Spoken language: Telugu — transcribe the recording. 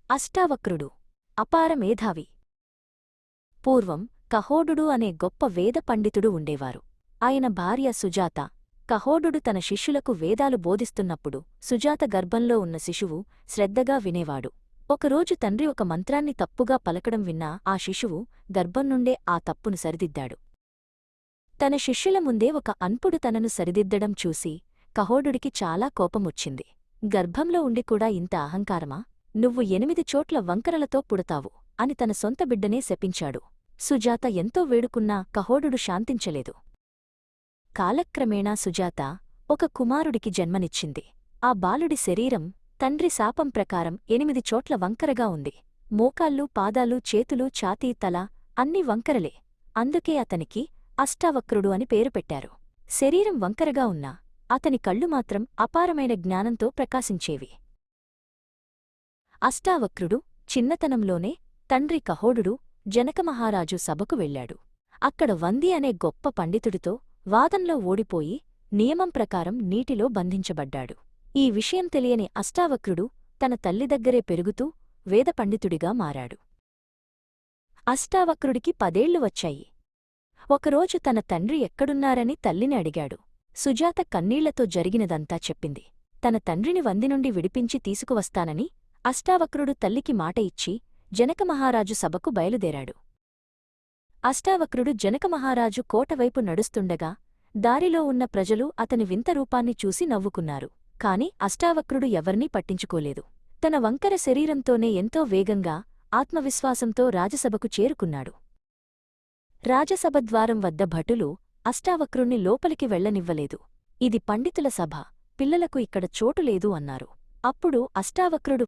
అష్టావక్రుడు అపార మేధావి. పూర్వం కహోడుడు అనే గొప్ప వేద పండితుడు ఉండేవారు. ఆయన భార్య సుజాత. కహోడుడు తన శిష్యులకు వేదాలు బోధిస్తున్నప్పుడు సుజాత గర్భంలో ఉన్న శిశువు శ్రద్ధగా వినేవాడు. ఒకరోజు తండ్రి ఒక మంత్రాన్ని తప్పుగా పలకడం విన్నా ఆ శిశువు గర్భం నుండే ఆ తప్పును సరిదిద్దాడు. తన శిష్యుల ముందే ఒక అన్పుడు తనను సరిదిద్దడం చూసి కహోడుడికి చాలా కోపమొచ్చింది. గర్భంలో ఉండి కూడా ఇంత అహంకారమా? నువ్వు 8 చోట్ల వంకరలతో పుడతావు అని తన సొంత బిడ్డనే శపించాడు. సుజాత ఎంతో వేడుకున్నా కహోడుడు శాంతించలేదు. కాలక్రమేణా సుజాత ఒక కుమారుడికి జన్మనిచ్చింది. ఆ బాలుడి శరీరం తండ్రి శాపం ప్రకారం 8 చోట్ల వంకరగా ఉంది. మోకాళ్ళు, పాదాలు, చేతులు, ఛాతీ, తల అన్నీ వంకరలే. అందుకే అతనికి అష్టావక్రుడు అని పేరు పెట్టారు. శరీరం వంకరగా ఉన్నా అతని కళ్ళు మాత్రం అపారమైన జ్ఞానంతో ప్రకాశించేవి. అష్టావక్రుడు చిన్నతనంలోనే తండ్రి కహోడుడు జనకమహారాజు సభకు వెళ్లాడు. అక్కడ వంది అనే గొప్ప పండితుడితో వాదంలో ఓడిపోయి నియమం ప్రకారం నీటిలో బంధించబడ్డాడు. ఈ విషయం తెలియని అష్టావక్రుడు తన తల్లి దగ్గరే పెరుగుతూ వేదపండితుడిగా మారాడు. అష్టావక్రుడికి 10 ఏళ్లు వచ్చాయి. ఒకరోజు తన తండ్రి ఎక్కడున్నారని తల్లిని అడిగాడు. సుజాత కన్నీళ్లతో జరిగినదంతా చెప్పింది. తన తండ్రిని వంది నుండి విడిపించి తీసుకువస్తానని అష్టావక్రుడు తల్లికి మాట ఇచ్చి జనకమహారాజు సభకు బయలుదేరాడు. అష్టావక్రుడు జనకమహారాజు కోటవైపు నడుస్తుండగా దారిలో ఉన్న ప్రజలు అతని వింత రూపాన్ని చూసి నవ్వుకున్నారు. కాని అష్టావక్రుడు ఎవర్నీ పట్టించుకోలేదు. తన వంకర శరీరంతోనే ఎంతో వేగంగా ఆత్మవిశ్వాసంతో రాజసభకు చేరుకున్నాడు. రాజసభ ద్వారం వద్ద భటులు అష్టావక్రుణ్ణి లోపలికి వెళ్లనివ్వలేదు. ఇది పండితుల సభ, పిల్లలకు ఇక్కడ చోటులేదు అన్నారు. అప్పుడు అష్టావక్రుడు